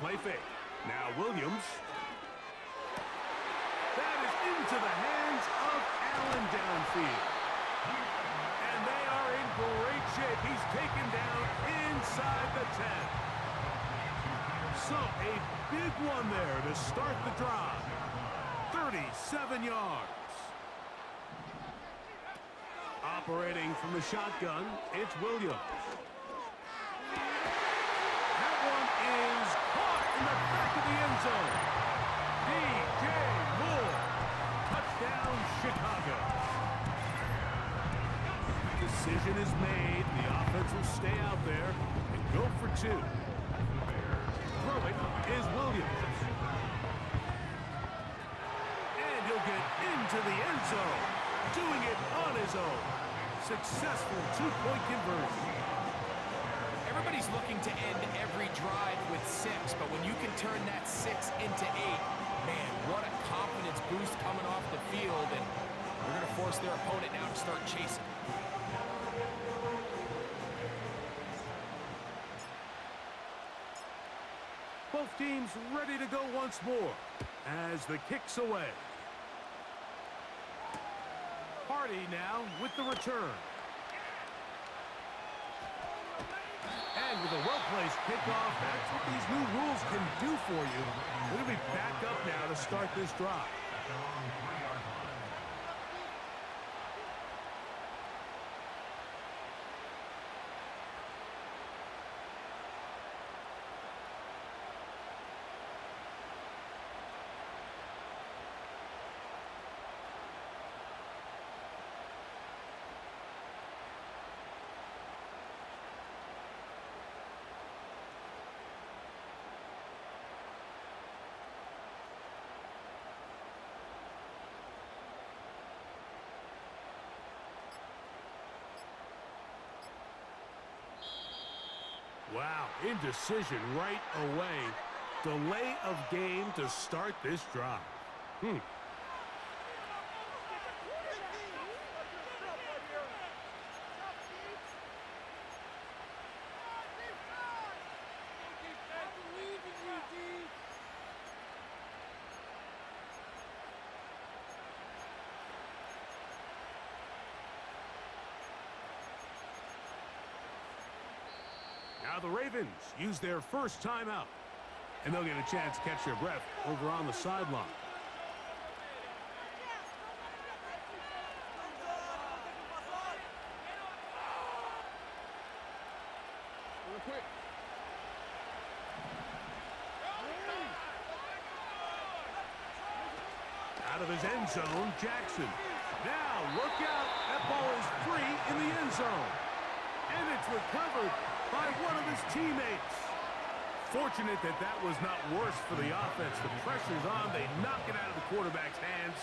play fake. Now Williams. That is into the hands of Allen downfield. And they are in great shape. He's taken down inside the 10. So a big one there to start the drive. 37 yards. Operating from the shotgun, it's Williams. That one is caught in the back of the end zone. DJ Moore. Touchdown, Chicago. Decision is made. The offense will stay out there and go for 2. Throwing is Williams. And he'll get into the end zone. Doing it on his own. Successful 2-point conversion. Everybody's looking to end every drive with 6, but when you can turn that 6 into 8, man, what a confidence boost coming off the field, and they're going to force their opponent now to start chasing. Both teams ready to go once more as the kick's away. Hardy now with the return. And with a well-placed kickoff, that's what these new rules can do for you. They're going to be back up now to start this drive. Wow, indecision right away. Delay of game to start this drive. Now the Ravens use their first timeout, and they'll get a chance to catch their breath over on the sideline. Out of his end zone, Jackson. Now look out, that ball is free in the end zone. And it's recovered by one of his teammates. Fortunate that that was not worse for the offense. The pressure's on. They knock it out of the quarterback's hands,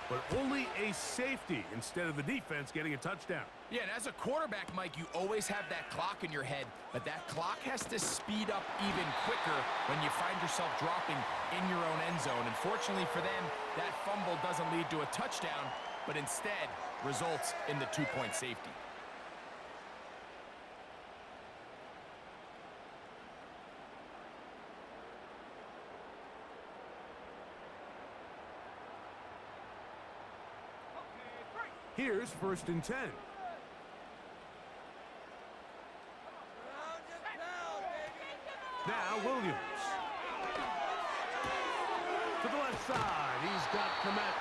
but only a safety instead of the defense getting a touchdown. Yeah, and as a quarterback, Mike, you always have that clock in your head, but that clock has to speed up even quicker when you find yourself dropping in your own end zone. And fortunately for them, that fumble doesn't lead to a touchdown, but instead results in the 2-point safety. Here's 1st and 10. Now Williams. To the left side, he's got Komet.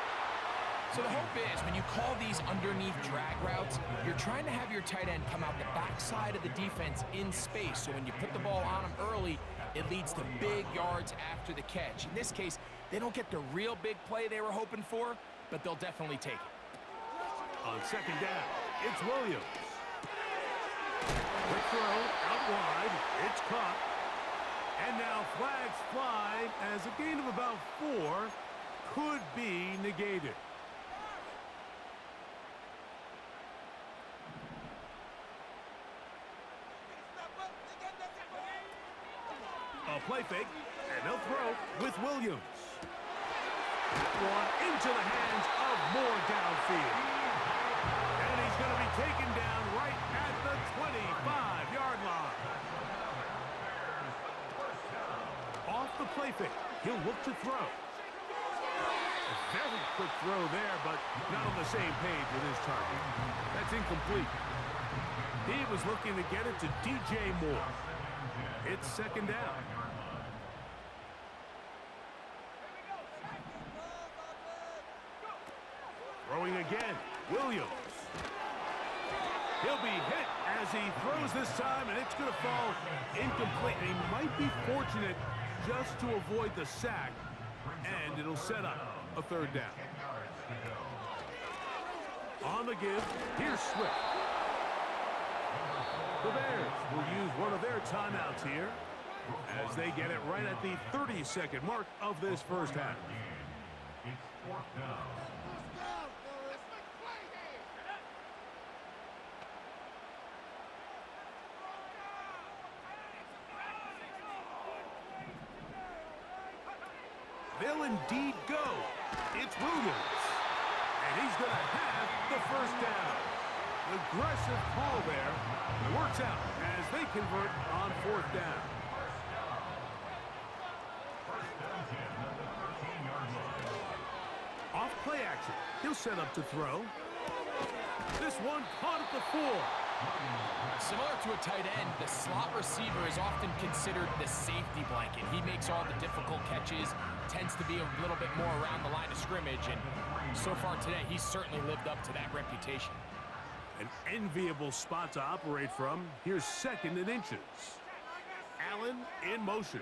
So the hope is when you call these underneath drag routes, you're trying to have your tight end come out the backside of the defense in space. So when you put the ball on him early, it leads to big yards after the catch. In this case, they don't get the real big play they were hoping for, but they'll definitely take it. On 2nd down, it's Williams. Quick throw, out wide, it's caught. And now flags fly as a gain of about 4 could be negated. A play fake, and they'll throw with Williams. One into the hands of Moore downfield. And he's going to be taken down right at the 25-yard line. off the play fake. He'll look to throw. A very quick throw there, but not on the same page with his target. That's incomplete. He was looking to get it to DJ Moore. It's second down. Throwing again, Williams. He'll be hit as he throws this time, and it's going to fall incomplete. And he might be fortunate just to avoid the sack, and it'll set up a third down. On the give, here's Swift. The Bears will use one of their timeouts here as they get it right at the 30-second mark of this first half. They'll indeed go. It's Williams. And he's going to have the first down. Aggressive call there. Works out as they convert on fourth down. Off play action. He'll set up to throw. This one caught at the 4. Similar to a tight end, the slot receiver is often considered the safety blanket. He makes all the difficult catches, tends to be a little bit more around the line of scrimmage, and so far today, he's certainly lived up to that reputation. An enviable spot to operate from. Here's second and inches. Allen in motion.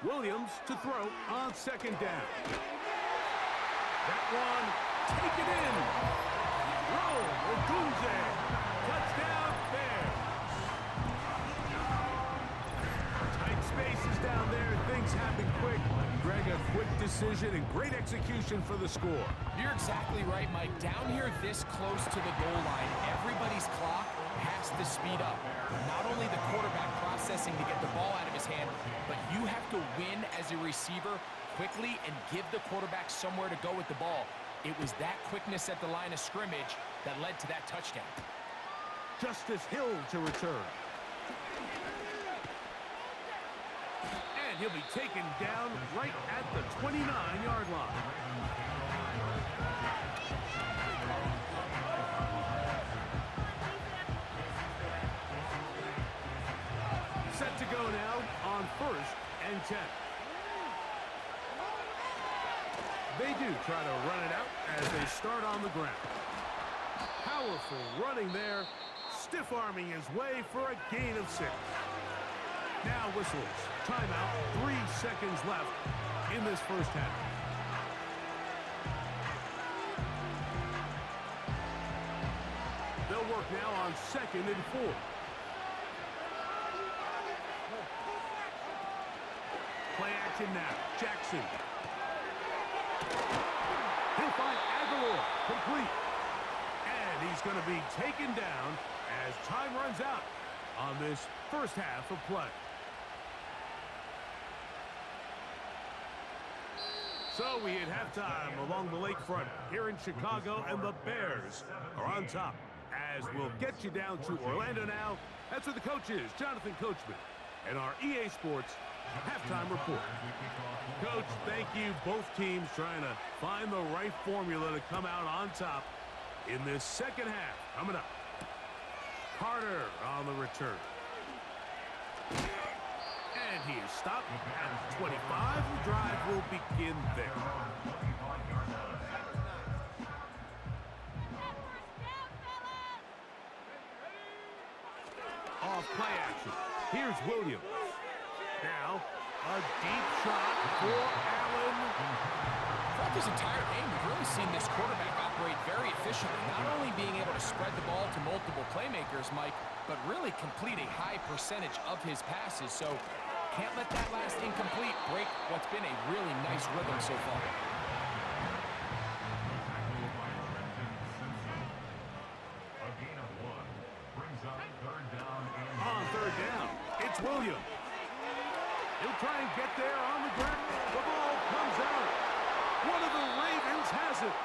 Williams to throw on second down. That one, take it in. Roll, Ogunze. Touchdown, Bears. Tight spaces down there. Things happen quick. Greg, a quick decision and great execution for the score. You're exactly right, Mike. Down here this close to the goal line, everybody's clock has to speed up. Not only the quarterback processing to get the ball out of his hand, but you have to win as a receiver quickly and give the quarterback somewhere to go with the ball. It was that quickness at the line of scrimmage that led to that touchdown. Justice Hill to return. And he'll be taken down right at the 29-yard line. Set to go now on 1st and 10. They do try to run it out as they start on the ground. Powerful running there, stiff-arming his way for a gain of 6. Now whistles. Timeout, 3 seconds left in this first half. They'll work now on 2nd and 4. Play action now. Jackson. He'll find Aguilar. Complete. And he's going to be taken down as time runs out on this first half of play. So we hit halftime along the lakefront here in Chicago, and the Bears are on top. As we'll get you down to Orlando now. That's where the coach is, Jonathan Coachman, and our EA Sports halftime report. Coach, thank you. Both teams trying to find the right formula to come out on top in this second half. Coming up, Carter on the return. And he is stopped at 25. The drive will begin there. Off play action. Here's Williams. Now, a deep shot for Allen. Throughout this entire game, we've really seen this quarterback operate very efficiently, not only being able to spread the ball to multiple playmakers, Mike, but really complete a high percentage of his passes. So can't let that last incomplete break what's been a really nice rhythm so far. On third down, it's Williams. He'll try and get there on the ground. The ball comes out. One of the Ravens has it.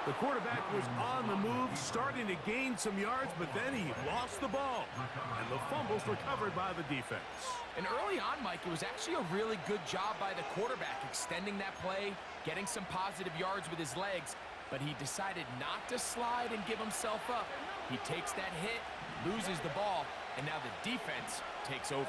The quarterback was on the move, starting to gain some yards, but then he lost the ball. And the fumble's recovered by the defense. And early on, Mike, it was actually a really good job by the quarterback, extending that play, getting some positive yards with his legs, but he decided not to slide and give himself up. He takes that hit, loses the ball, and now the defense takes over.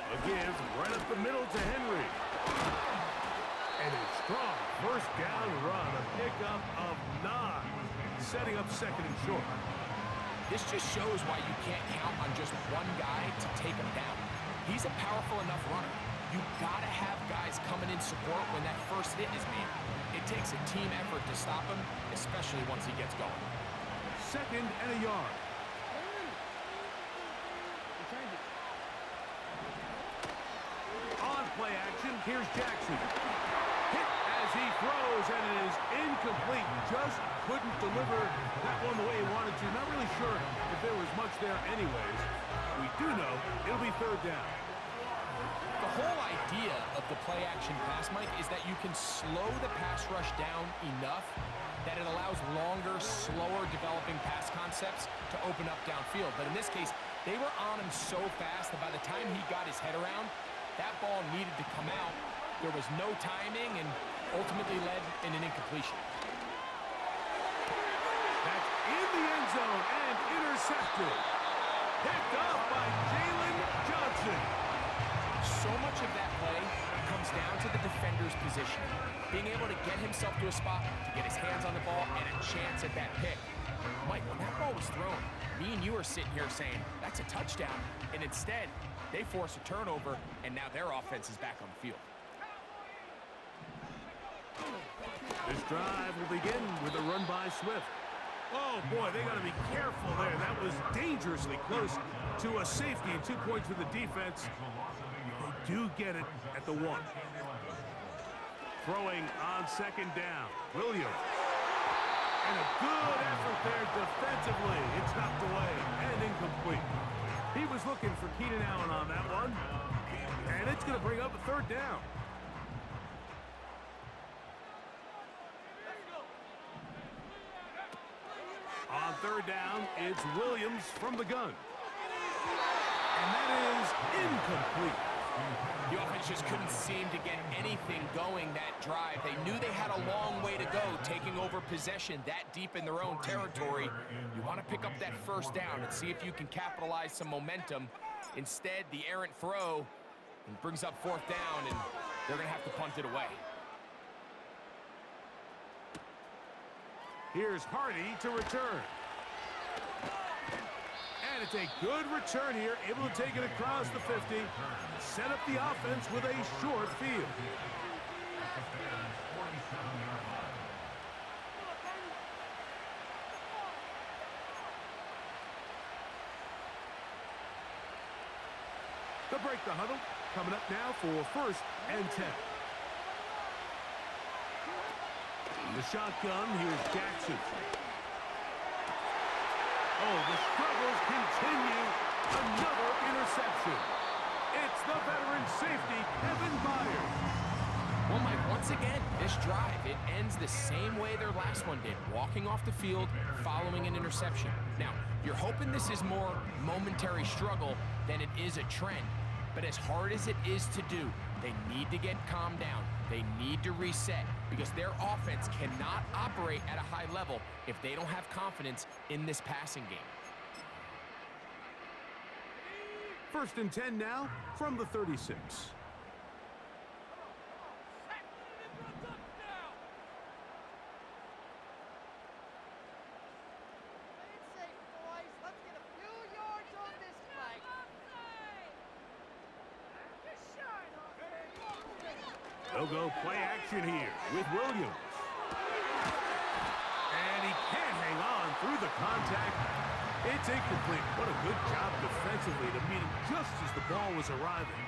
A give right up the middle to Henry. And a strong first down run, a pickup of 9, setting up second and short. This just shows why you can't count on just one guy to take him down. He's a powerful enough runner. You've got to have guys coming in support when that first hit is made. It takes a team effort to stop him, especially once he gets going. Second and a yard. On play action, here's Jackson. Hit as he throws, and it is incomplete. Just couldn't deliver that one the way he wanted to. Not really sure if there was much there anyways. We do know it'll be third down. The whole idea of the play action pass, Mike, is that you can slow the pass rush down enough that it allows longer, slower developing pass concepts to open up downfield. But in this case, they were on him so fast that by the time he got his head around, that ball needed to come out. There was no timing and ultimately led in an incompletion. That's in the end zone and intercepted. Picked off by Jalen Johnson. So much of that play comes down to the defender's position. Being able to get himself to a spot, to get his hands on the ball, and a chance at that pick. Mike, when that ball was thrown, me and you are sitting here saying, that's a touchdown. And instead, they force a turnover, and now their offense is back on the field. This drive will begin with a run by Swift. Oh, boy, they got to be careful there. That was dangerously close to a safety, and 2 points for the defense. They do get it at the 1. Throwing on second down, Williams. And a good effort there defensively. It's knocked away and incomplete. He was looking for Keenan Allen on that one. And it's going to bring up a third down. On third down, it's Williams from the gun. And that is incomplete. The offense just couldn't seem to get anything going that drive. They knew they had a long way to go, taking over possession that deep in their own territory. You want to pick up that first down and see if you can capitalize some momentum. Instead, the errant throw brings up fourth down, and they're going to have to punt it away. Here's Hardy to return. And it's a good return here, able to take it across the 50, set up the offense with a short field. To break the huddle, coming up now for first and 10. The shotgun, here's Jackson. Oh, the struggles continue. Another interception. It's the veteran safety, Kevin Byers. Well, Mike, once again, this drive, it ends the same way their last one did, walking off the field, following an interception. Now, you're hoping this is more momentary struggle than it is a trend. But as hard as it is to do, they need to get calmed down. They need to reset because their offense cannot operate at a high level if they don't have confidence in this passing game. First and 10 now from the 36. They'll go play action here with Williams. And he can't hang on through the contact. It's incomplete. What a good job defensively to meet him just as the ball was arriving.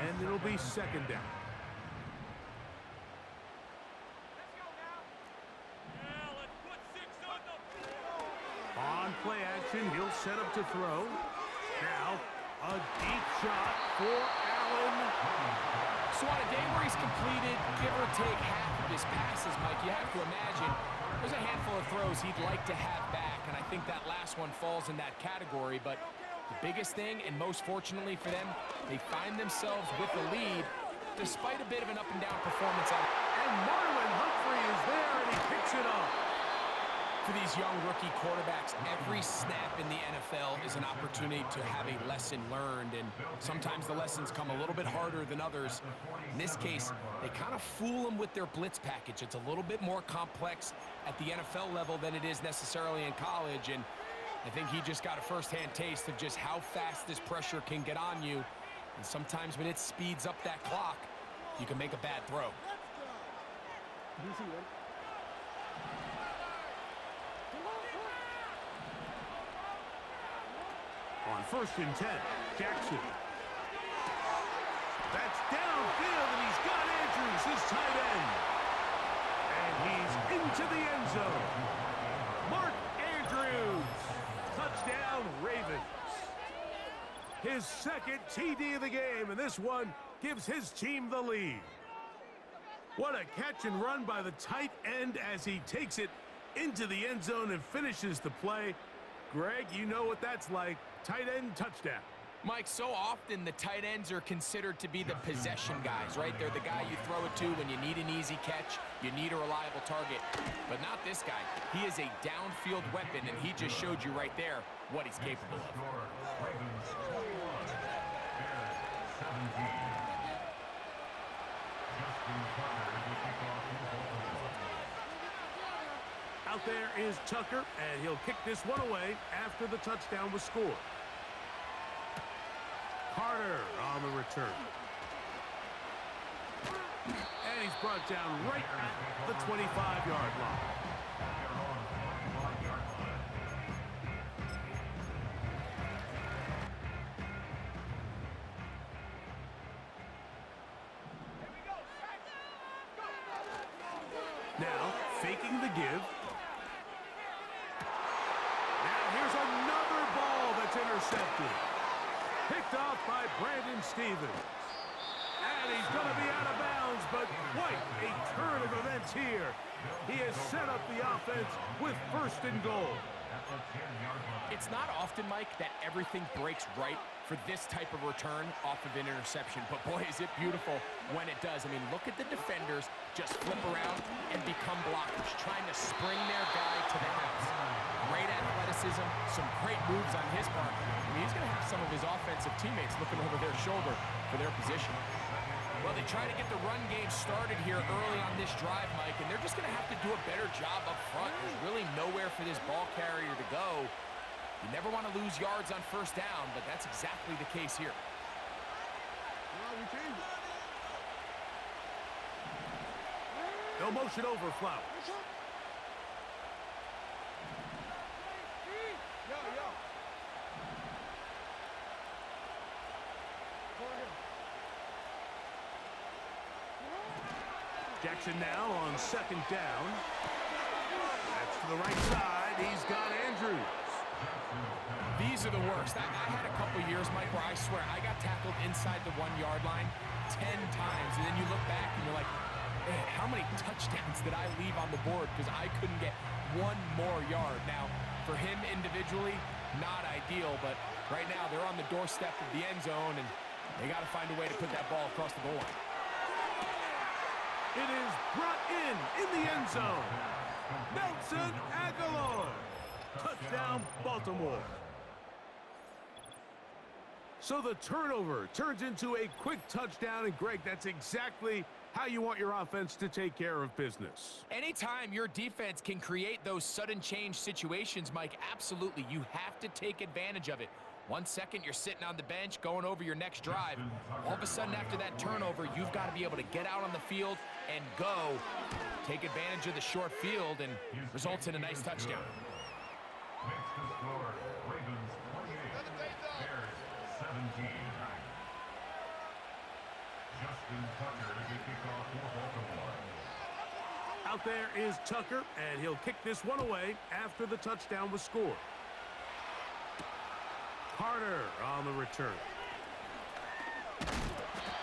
And it'll be second down. On play action. He'll set up to throw. Now, a deep shot for Allen. So on a day where he's completed, give or take half of his passes, Mike, you have to imagine there's a handful of throws he'd like to have back, and I think that last one falls in that category. But the biggest thing, and most fortunately for them, they find themselves with the lead despite a bit of an up-and-down performance. And Marlon Humphrey is there, and he picks it up. For these young rookie quarterbacks, every snap in the NFL is an opportunity to have a lesson learned, and sometimes the lessons come a little bit harder than others. In this case, they kind of fool them with their blitz package. It's a little bit more complex at the NFL level than it is necessarily in college, and I think he just got a first-hand taste of just how fast this pressure can get on you, and sometimes when it speeds up that clock, you can make a bad throw. On 1st and 10, Jackson. That's downfield, and he's got Andrews, his tight end. And he's into the end zone. Mark Andrews. Touchdown, Ravens. His second TD of the game, and this one gives his team the lead. What a catch and run by the tight end as he takes it into the end zone and finishes the play. Greg, you know what that's like. Tight end touchdown. Mike, so often the tight ends are considered to be the possession guys, right? They're the guy you throw it to when you need an easy catch, you need a reliable target. But not this guy. He is a downfield weapon, and he just showed you right there what he's capable of. Out there is Tucker, and he'll kick this one away after the touchdown was scored. Carter on the return. And he's brought down right at the 25-yard line. Now, faking the give. Now here's another ball that's intercepted. Picked off by Brandon Stevens. And he's going to be out of bounds, but quite a turn of events here. He has set up the offense with 1st and goal. It's not often, Mike, that everything breaks right for this type of return off of an interception. But boy, is it beautiful when it does. I mean, look at the defenders just flip around and become blockers, trying to spring their guy to the house. Great athleticism, some great moves on his part. I mean, he's going to have some of his offensive teammates looking over their shoulder for their position. Well, they try to get the run game started here early on this drive, Mike, and they're just going to have to do a better job up front. There's really nowhere for this ball carrier to go. You never want to lose yards on 1st down, but that's exactly the case here. No motion over Flowers. Jackson now on 2nd down. That's to the right side. He's got Andrews. These are the worst. I had a couple years, Mike, where I swear I got tackled inside the 1-yard line 10 times. And then you look back and you're like, man, how many touchdowns did I leave on the board because I couldn't get one more yard? Now, for him individually, not ideal, but right now they're on the doorstep of the end zone, and they got to find a way to put that ball across the goal line. It is brought in the end zone. Nelson Aguilar. Touchdown, Baltimore. So the turnover turns into a quick touchdown, and Greg, that's exactly how you want your offense to take care of business. Anytime your defense can create those sudden change situations, Mike, absolutely, you have to take advantage of it. 1 second, you're sitting on the bench, going over your next drive. All of a sudden, after that turnover, you've got to be able to get out on the field and go. Take advantage of the short field, and results in a nice touchdown. Next to score, Ravens 28, Bears 17. Justin Tucker to kick off for Baltimore. Out there is Tucker, and he'll kick this one away after the touchdown was scored. Carter on the return.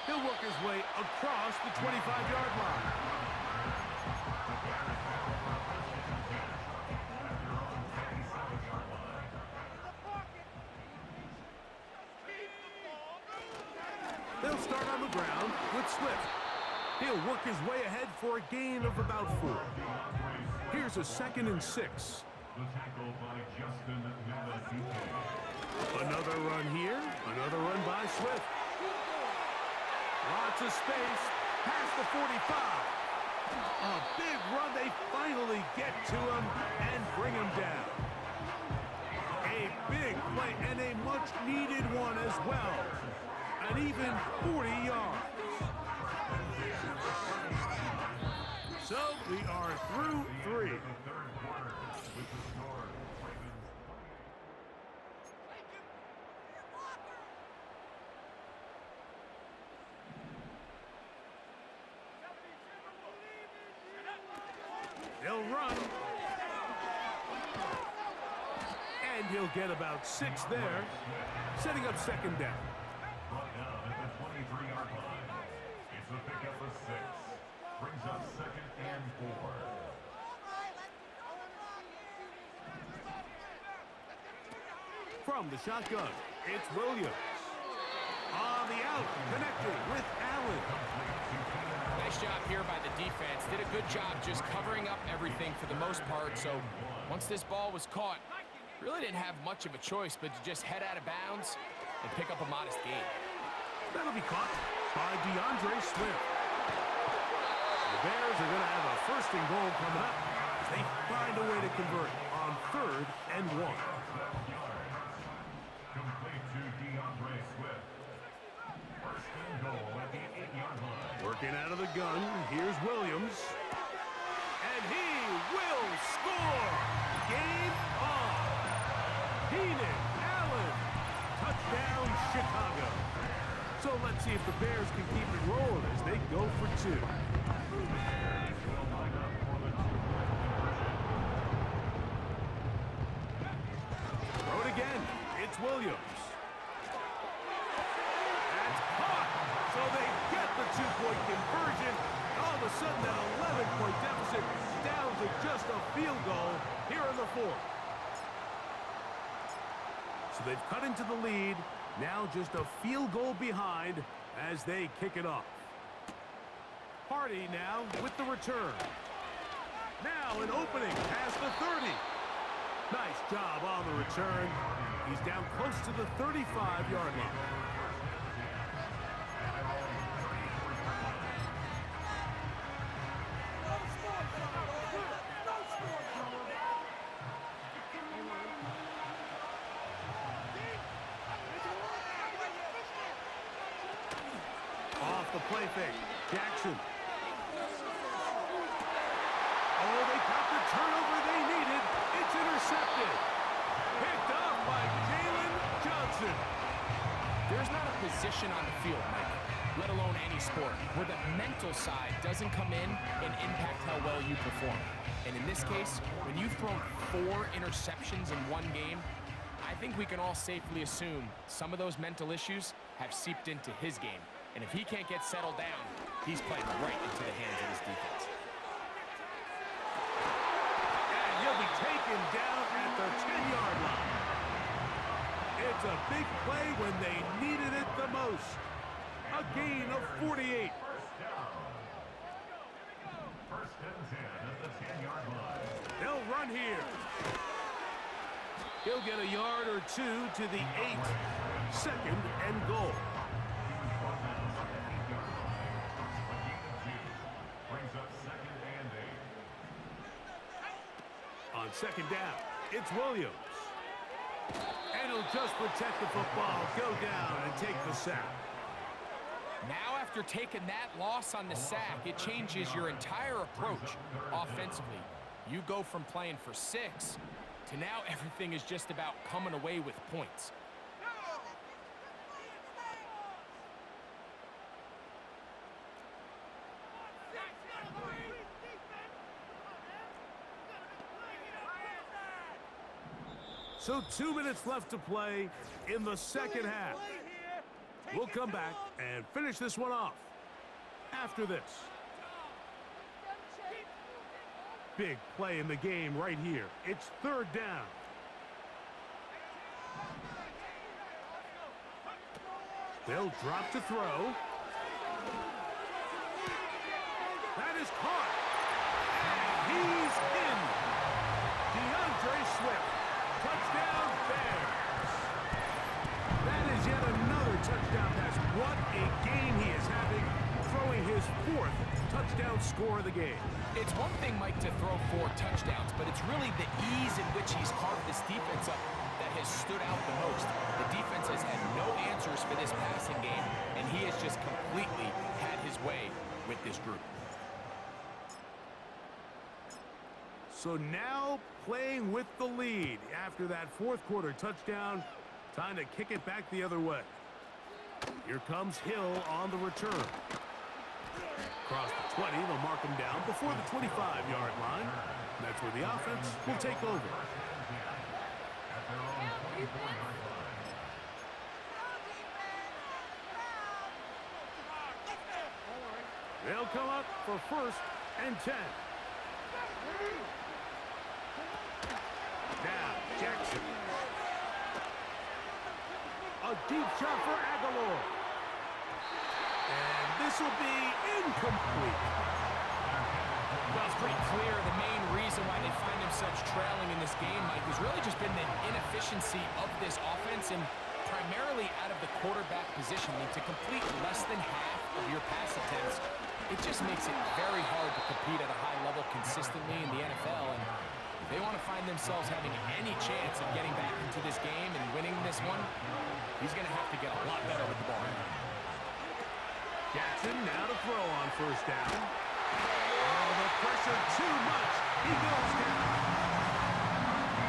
He'll work his way across the 25-yard line. They'll start on the ground with Swift. He'll work his way ahead for a gain of about 4. Here's a 2nd and 6. The tackle by Justin Malatike. Another run here. Another run by Swift. Lots of space. Past the 45. A big run. They finally get to him and bring him down. A big play and a much-needed one as well. An even 40 yards. So we are through 3. The third quarter with the score. They'll run. And he'll get about 6 there, setting up 2nd down. Brought down at the 23-yard line. It's a pickup of 6. Brings up 2nd and 4. From the shotgun, it's Williams. On the out, connected with Allen. Nice job here by the defense. Did a good job just covering up everything for the most part. So once this ball was caught, really didn't have much of a choice but to just head out of bounds and pick up a modest gain. That'll be caught by DeAndre Swift. The Bears are going to have a 1st and goal coming up as they find a way to convert on 3rd and 1. Complete to DeAndre Swift. 1st and goal at the 8-yard line. Working out of the gun, here's Williams. And he will score! Game on! Keenan Allen! Touchdown, Chicago! So let's see if the Bears can keep it rolling as they go for 2. Throw it again. It's Williams. That's caught. So they get the 2-point conversion. All of a sudden, that 11-point deficit down to just a field goal here in the 4th. So they've cut into the lead. Now just a field goal behind as they kick it off. Hardy now with the return. Now an opening past the 30. Nice job on the return. He's down close to the 35-yard line. Off the play fake. Jackson. Oh, they got the turnover they needed. It's intercepted. Picked off by Jalen Johnson. There's not a position on the field, Mike, let alone any sport, where the mental side doesn't come in and impact how well you perform. And in this case, when you've thrown 4 interceptions in one game, I think we can all safely assume some of those mental issues have seeped into his game. And if he can't get settled down, he's playing right into the hands of his defense. And he'll be taken down at the 10-yard line. It's a big play when they needed it the most. A gain of 48. First and 10 at the 10-yard line. They'll run here. He'll get a yard or 2 to the 8. 2nd and goal. Brings up 2nd and 8. On 2nd down, it's Williams. And he'll just protect the football, go down and take the sack. Now after taking that loss on the sack, it changes your entire approach offensively. You go from playing for 6 to now everything is just about coming away with points. So 2 minutes left to play in the second half. We'll come back and finish this one off after this. Big play in the game right here. It's third down. They'll drop to throw. That is caught. And he's in. DeAndre Swift. Touchdown Bears. That is yet another touchdown pass. What a game he is having, throwing his fourth touchdown score of the game. It's one thing, Mike, to throw 4 touchdowns, but it's really the ease in which he's carved this defense up that has stood out the most. The defense has had no answers for this passing game, and he has just completely had his way with this group. So now playing with the lead after that fourth quarter touchdown, time to kick it back the other way. Here comes Hill on the return. Across the 20, they'll mark him down before the 25-yard line. That's where the offense will take over. They'll come up for 1st and 10. Now, Jackson. A deep shot for Aguilar. And this will be incomplete. Well, it's pretty clear the main reason why they find themselves trailing in this game, Mike, has really just been the inefficiency of this offense and primarily out of the quarterback position. I mean, to complete less than half of your pass attempts, it just makes it very hard to compete at a high level consistently in the NFL. And if they want to find themselves having any chance of getting back into this game and winning this one, he's going to have to get a lot better with the ball. Jackson now to throw on 1st down. Oh, the pressure too much. He goes down.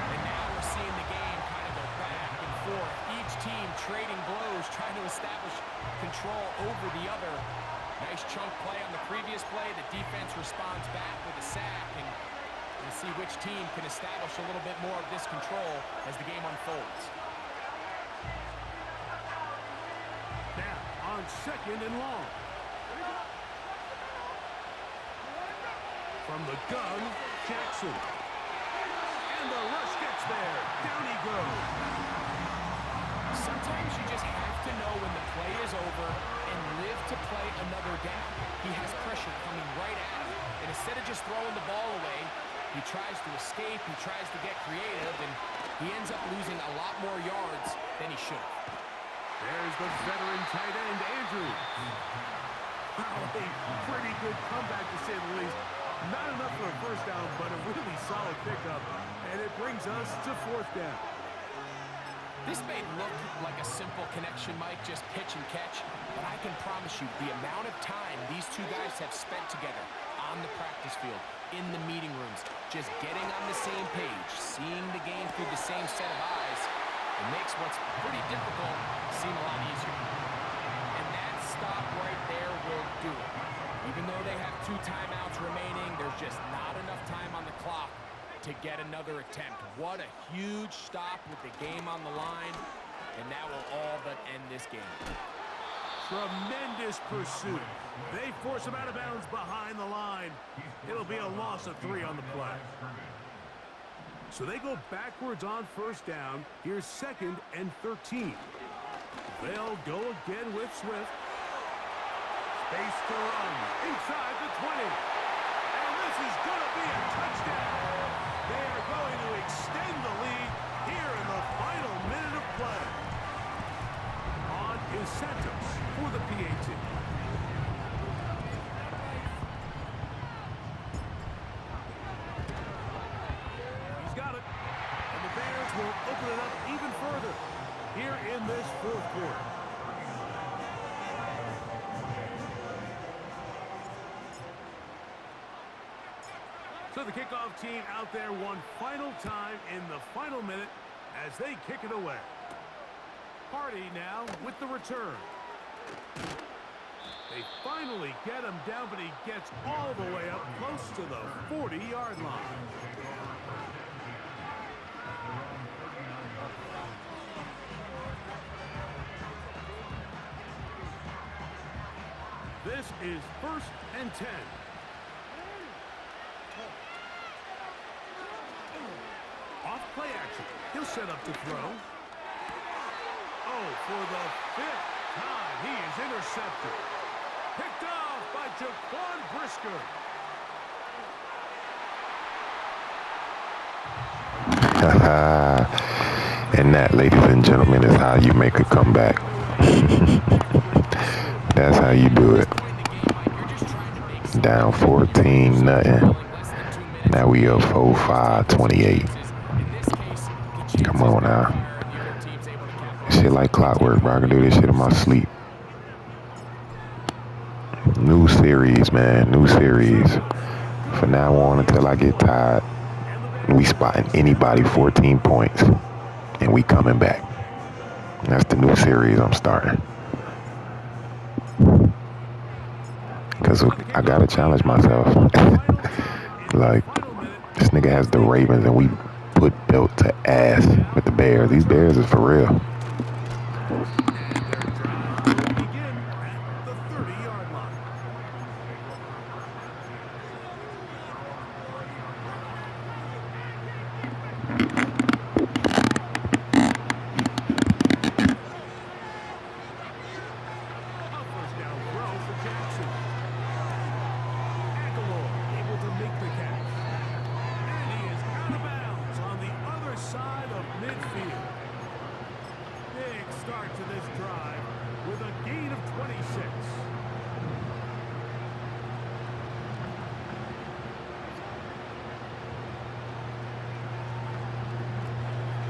And now we're seeing the game kind of go back and forth. Each team trading blows, trying to establish control over the other. Nice chunk play on the previous play. The defense responds back with a sack, and we'll see which team can establish a little bit more of this control as the game unfolds. Now on 2nd and long. From the gun, Jackson. And the rush gets there. Down he goes. Sometimes you just have to know when the play is over and live to play another down. He has pressure coming right at him, and instead of just throwing the ball away, he tries to escape, he tries to get creative, and he ends up losing a lot more yards than he should have. There's the veteran tight end, Andrew. A pretty good comeback, to say the least. Not enough for a 1st down, but a really solid pickup, and it brings us to 4th down. This may look like a simple connection, Mike, just pitch and catch, but I can promise you the amount of time these two guys have spent together on the practice field, in the meeting rooms, just getting on the same page, seeing the game through the same set of eyes, it makes what's pretty difficult seem a lot easier. And that stop right there will do it. Even though they have 2 timeouts remaining, there's just not enough time on the clock to get another attempt. What a huge stop with the game on the line, and that will all but end this game. Tremendous pursuit. They force him out of bounds behind the line. It'll be a loss of 3 on the play. So they go backwards on 1st down. Here's 2nd and 13. They'll go again with Swift. Space to run inside the 20. And this is going to be a touchdown. They are going to extend the lead here in the final minute of play. On is Santos for the PAT. He's got it. And the Bears will open it up even further here in this 4th quarter. So the kickoff team out there one final time in the final minute as they kick it away. Hardy now with the return. They finally get him down, but he gets all the way up close to the 40-yard line. This is 1st and 10. Off play action. He'll set up to throw. Oh, for the 5th time, he is intercepted. Picked off by Jaquan Brisker. And that, ladies and gentlemen, is how you make a comeback. That's how you do it. Down 14-0. Now we up 4-5, 28. Come on now. Shit like clockwork, bro. I can do this shit in my sleep. New series, man. New series. From now on until I get tired, we spotting anybody 14 points. And we coming back. That's the new series I'm starting. Because I got to challenge myself. Like, this nigga has the Ravens and we put belt to ass with the Bears. These Bears is for real. And their drive will begin at the 30-yard line. A first down throw for Jackson. Aguilar able to make the catch. And he is out of bounds on the other side of midfield. Big start to this drive with a gain of 26.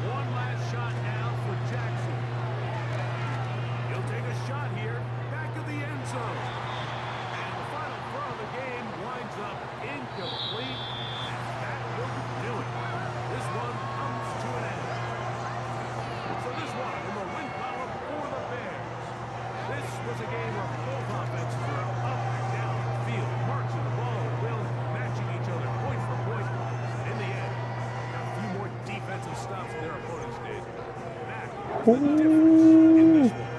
One last shot now for Jackson. He'll take a shot here, back of the end zone. And the final throw of the game winds up incomplete. And that will do it. This one comes to an end. So this one in the win column for the Bears. This was a game where both offenses were up and down the field, marching the ball at will, matching each other point for point. In the end, got a few more defensive stops than their opponents did. That was the difference in this one.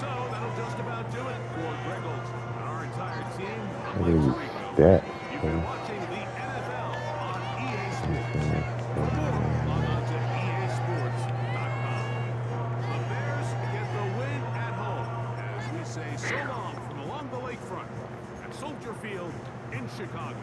So that'll just about do it for Greg Olson and our entire team. I'm Mike Tirico. That. You've been watching the NFL on EA Sports. For more, log on to easports.com. The Bears get the win at home as we say so long from along the lakefront at Soldier Field in Chicago.